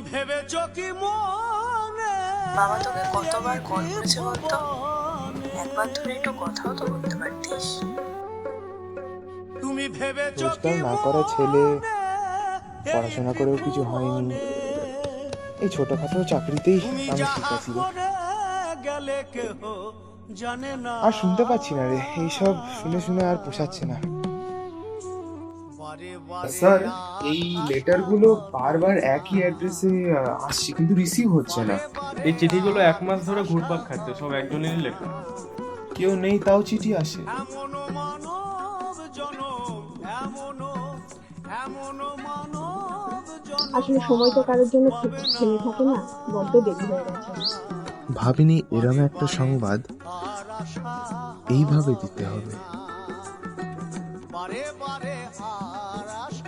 ভেবেছো কি মনে বাবা তোকে কতবার কল করেছে বলতো? একবার ধরে একটু কথাও তো বলতে পারতিস। তুমি ভেবেছো কি রোজগার না করা ছেলে, পড়াশোনা করেও কিছু হয়নি, এই ছোটখাটো চাকরিতেই তুমি আমি ঠিক যাহা আছি রে। করে গেলে কেহ জানে না। আর শুনতে পাচ্ছি না রে, এইসব শুনে শুনে আর পোষাচ্ছে না। বারে বারে স্যার, এই লেটারগুলো বারবার একই অ্যাড্রেসে আসছে কিন্তু রিসিভ হচ্ছে না। এই চিঠিগুলো 1 মাস ধরে ঘুরপাক খাচ্ছে, সব একজনেরই লেখা। কেউ নেই তাও চিঠি আসে। এমন মানব জনম এমন মানব জনম আসলে সময় তো কারোর জন্য থেমে থাকে না, বড্ড দেরি হয়ে গেছে। ভাবিনি এরম একটা সংবাদ আর আশা এইভাবে দিতে হবে। বারে বারে আর আশা